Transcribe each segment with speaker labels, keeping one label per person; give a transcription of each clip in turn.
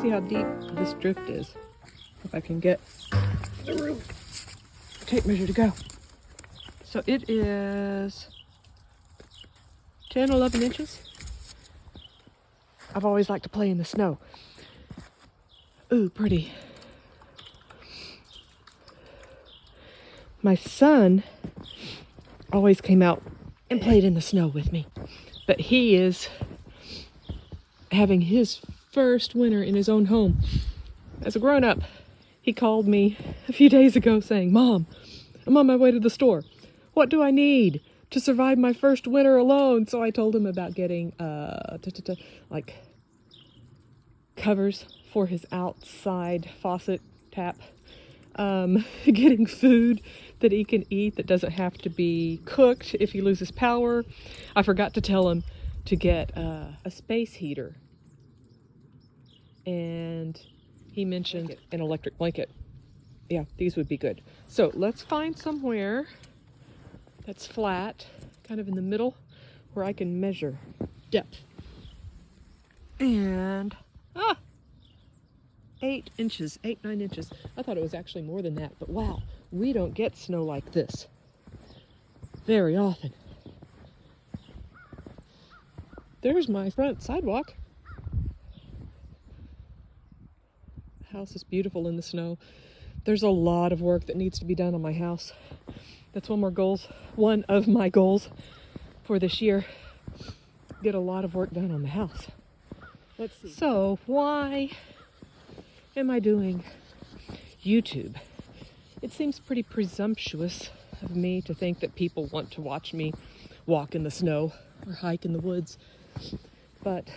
Speaker 1: See how deep this drift is. If I can get the room tape measure to go. So it is 10, 11 inches. I've always liked to play in the snow. Ooh, pretty. My son always came out and played in the snow with me, but he is having his first winter in his own home as a grown-up. He called me a few days ago saying, "Mom, I'm on my way to the store. What do I need to survive my first winter alone?" So I told him about getting like covers for his outside faucet tap, getting food that he can eat that doesn't have to be cooked if he loses power. I forgot to tell him to get a space heater, and he mentioned an electric blanket. Yeah, these would be good. So let's find somewhere that's flat, kind of in the middle, where I can measure depth. And 8 inches, 8, 9 inches. I thought it was actually more than that, but wow, we don't get snow like this very often. There's my front sidewalk. The house is beautiful in the snow. There's a lot of work that needs to be done on my house. That's one of my goals for this year. Get a lot of work done on the house. Let's see. So why am I doing YouTube? It seems pretty presumptuous of me to think that people want to watch me walk in the snow or hike in the woods, but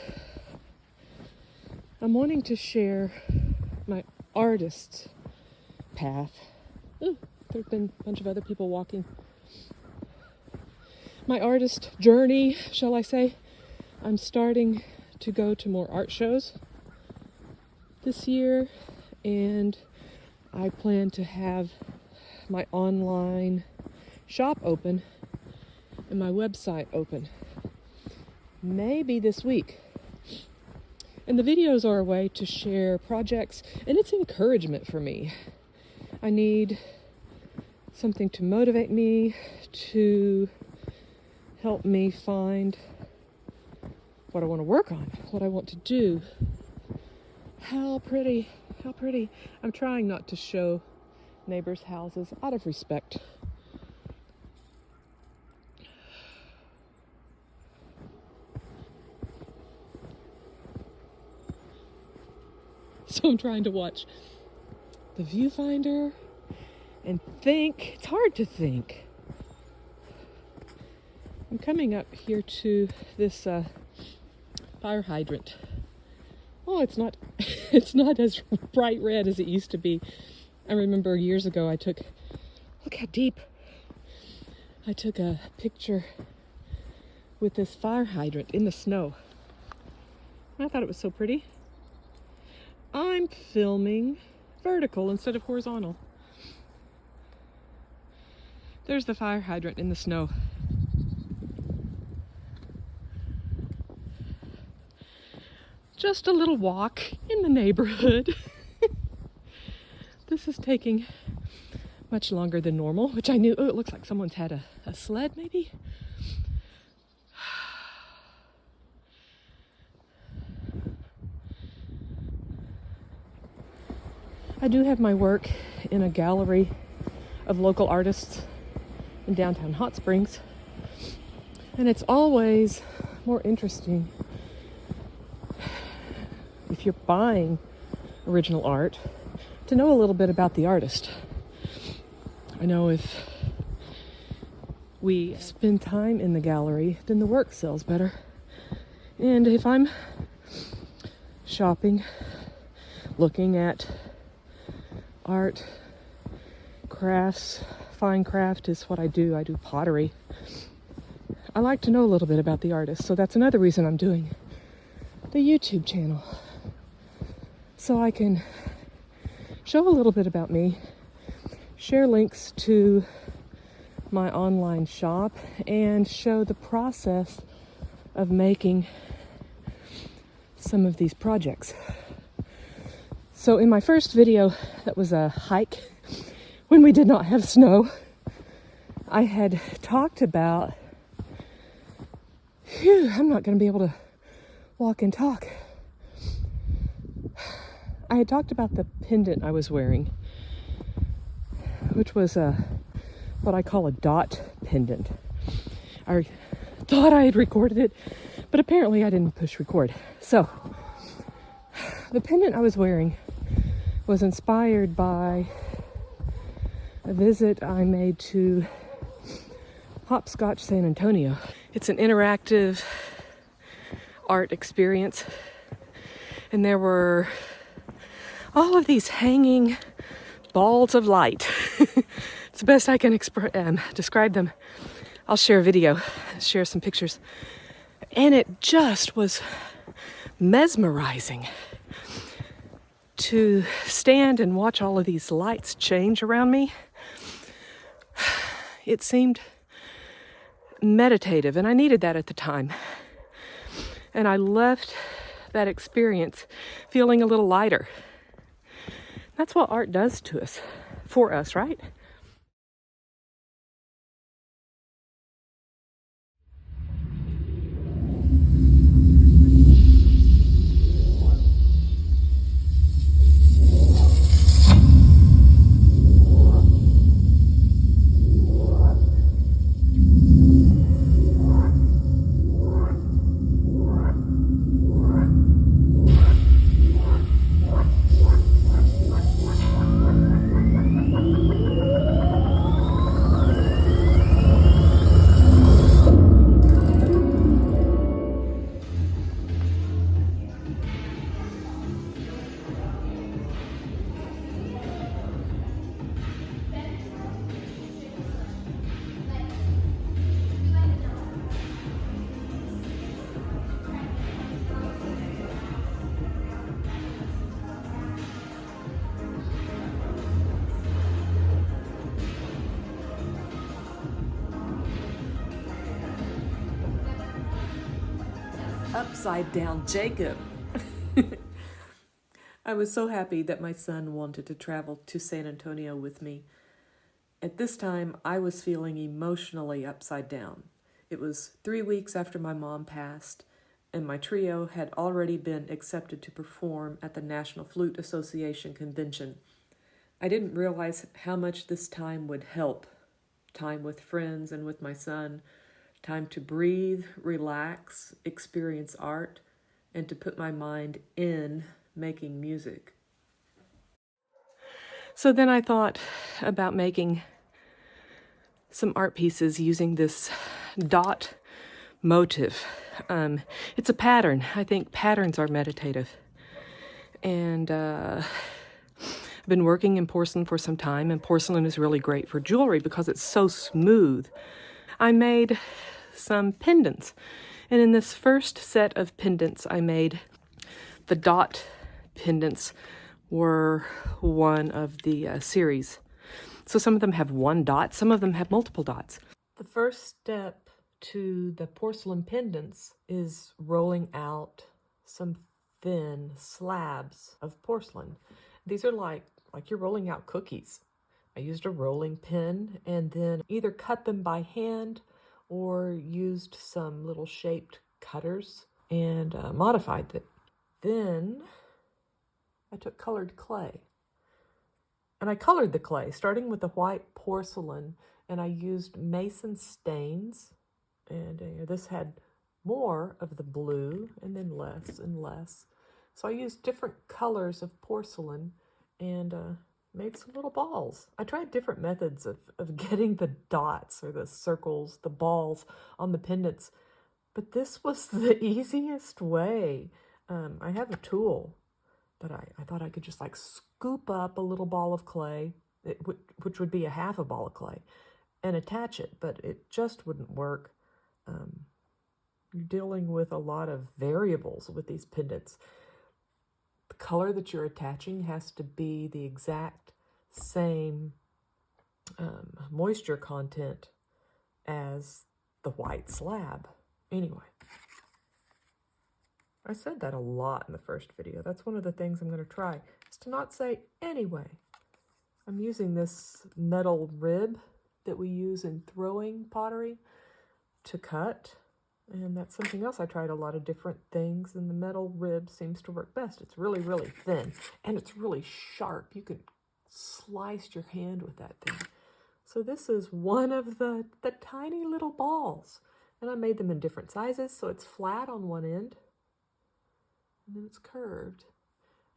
Speaker 1: I'm wanting to share my artist path. There have been a bunch of other people walking. My artist journey, shall I say. I'm starting to go to more art shows this year, and I plan to have my online shop open and my website open maybe this week. And the videos are a way to share projects, and it's encouragement for me. I need something to motivate me, to help me find what I want to work on, what I want to do. How pretty, how pretty. I'm trying not to show neighbors' houses out of respect. So I'm trying to watch the viewfinder and think. It's hard to think. I'm coming up here to this fire hydrant. Oh, it's not as bright red as it used to be. I remember years ago look how deep. I took a picture with this fire hydrant in the snow. I thought it was so pretty. I'm filming vertical instead of horizontal. There's the fire hydrant in the snow. Just a little walk in the neighborhood. This is taking much longer than normal, which I knew. Oh, it looks like someone's had a sled, maybe. I do have my work in a gallery of local artists in downtown Hot Springs, and it's always more interesting if you're buying original art to know a little bit about the artist. I know if we spend time in the gallery, then the work sells better. And if I'm shopping, looking at art, crafts, fine craft is what I do. I do pottery. I like to know a little bit about the artist, so that's another reason I'm doing the YouTube channel. So I can show a little bit about me, share links to my online shop, and show the process of making some of these projects. So in my first video, that was a hike when we did not have snow, I had talked about, I'm not going to be able to walk and talk. I had talked about the pendant I was wearing, which was what I call a dot pendant. I thought I had recorded it, but apparently I didn't push record. So the pendant I was wearing was inspired by a visit I made to Hopscotch San Antonio. It's an interactive art experience, and there were all of these hanging balls of light. It's the best I can describe them. I'll share a video, share some pictures. And it just was mesmerizing to stand and watch all of these lights change around me. It seemed meditative, and I needed that at the time. And I left that experience feeling a little lighter. That's what art does to us, for us, right? Upside down Jacob. I was so happy that my son wanted to travel to San Antonio with me. At this time, I was feeling emotionally upside down. It was 3 weeks after my mom passed, and my trio had already been accepted to perform at the National Flute Association convention. I didn't realize how much this time would help. Time with friends and with my son. Time to breathe, relax, experience art, and to put my mind in making music. So then I thought about making some art pieces using this dot motif. It's a pattern. I think patterns are meditative. And I've been working in porcelain for some time, and porcelain is really great for jewelry because it's so smooth. I made some pendants, and in this first set of pendants I made, the dot pendants were one of the series. So some of them have one dot, some of them have multiple dots. The first step to the porcelain pendants is rolling out some thin slabs of porcelain. These are like you're rolling out cookies. I used a rolling pin and then either cut them by hand or used some little shaped cutters and modified them. Then I took colored clay. And I colored the clay, starting with the white porcelain, and I used mason stains. And this had more of the blue and then less and less. So I used different colors of porcelain and made some little balls. I tried different methods of getting the dots or the circles, the balls on the pendants, but this was the easiest way. I have a tool that I thought I could just like scoop up a little ball of clay, which would be a half a ball of clay, and attach it, but it just wouldn't work. You're dealing with a lot of variables with these pendants. The color that you're attaching has to be the exact same moisture content as the white slab. Anyway, I said that a lot in the first video. That's one of the things I'm going to try, is to not say anyway. I'm using this metal rib that we use in throwing pottery to cut. And that's something else. I tried a lot of different things, and the metal rib seems to work best. It's really, really thin, and it's really sharp. You can slice your hand with that thing. So this is one of the tiny little balls. And I made them in different sizes, so it's flat on one end, and then it's curved.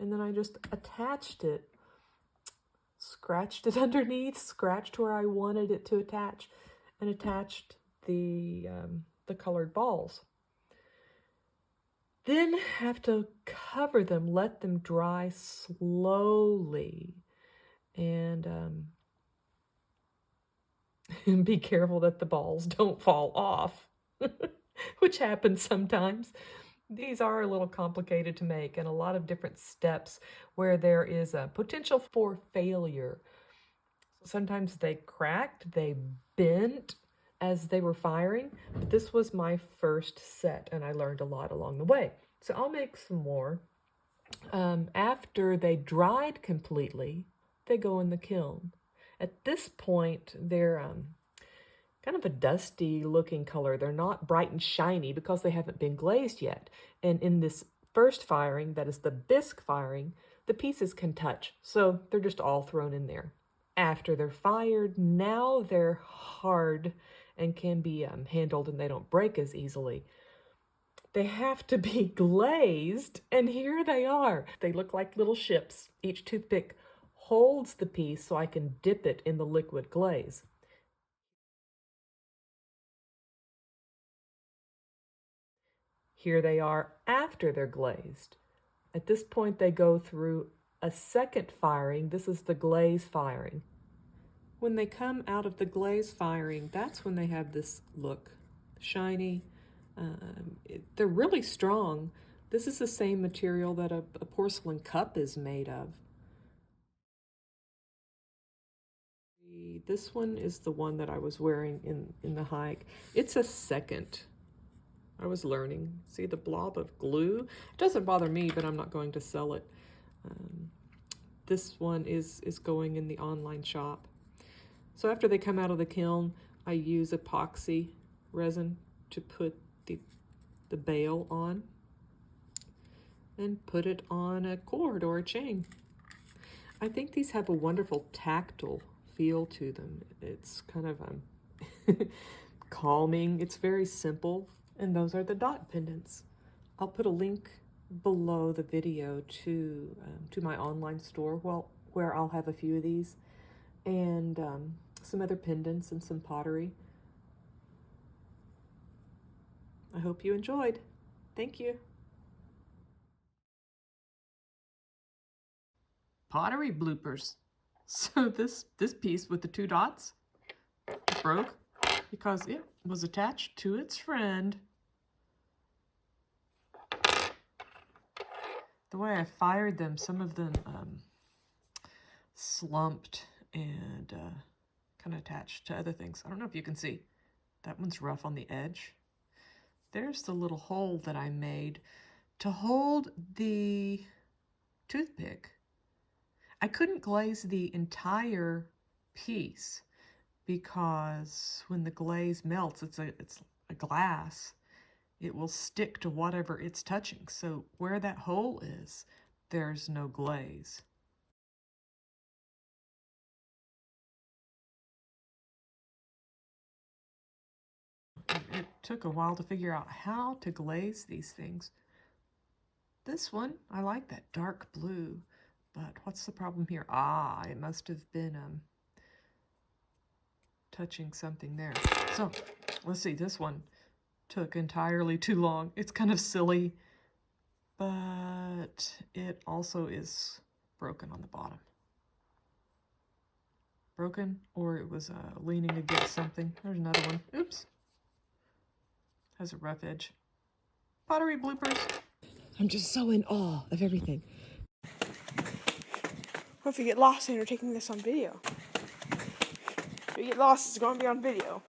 Speaker 1: And then I just attached it, scratched it underneath, scratched where I wanted it to attach, and attached the colored balls. Then have to cover them, let them dry slowly, and be careful that the balls don't fall off, which happens sometimes. These are a little complicated to make, and a lot of different steps where there is a potential for failure. Sometimes they cracked, they bent as they were firing, but this was my first set, and I learned a lot along the way. So I'll make some more. After they dried completely, they go in the kiln. At this point, they're kind of a dusty looking color. They're not bright and shiny because they haven't been glazed yet. And in this first firing, that is the bisque firing, the pieces can touch, so they're just all thrown in there. After they're fired, now they're hard and can be handled, and they don't break as easily. They have to be glazed, and here they are. They look like little ships. Each toothpick holds the piece so I can dip it in the liquid glaze. Here they are after they're glazed. At this point, they go through a second firing. This is the glaze firing. When they come out of the glaze firing, that's when they have this look, shiny. They're really strong. This is the same material that a porcelain cup is made of. This one is the one that I was wearing in the hike. It's a second. I was learning. See the blob of glue? It doesn't bother me, but I'm not going to sell it. This one is going in the online shop. So after they come out of the kiln, I use epoxy resin to put the bail on and put it on a cord or a chain. I think these have a wonderful tactile feel to them. It's kind of calming. It's very simple. And those are the dot pendants. I'll put a link below the video to my online store, where I'll have a few of these, and some other pendants and some pottery. I hope you enjoyed. Thank you. Pottery bloopers. So this piece with the 2 dots broke because it was attached to its friend. The way I fired them, some of them slumped and kind of attached to other things. I don't know if you can see. That one's rough on the edge. There's the little hole that I made to hold the toothpick. I couldn't glaze the entire piece because when the glaze melts, it's a glass. It will stick to whatever it's touching. So where that hole is, there's no glaze. It took a while to figure out how to glaze these things. This one, I like that dark blue, but what's the problem here? Ah, it must have been touching something there. So let's see, this one took entirely too long. It's kind of silly, but it also is broken on the bottom. Broken, or it was leaning against something. There's another one. Oops. Has a rough edge. Pottery bloopers. I'm just so in awe of everything.
Speaker 2: What if you get lost and you're taking this on video? If you get lost, it's going to be on video.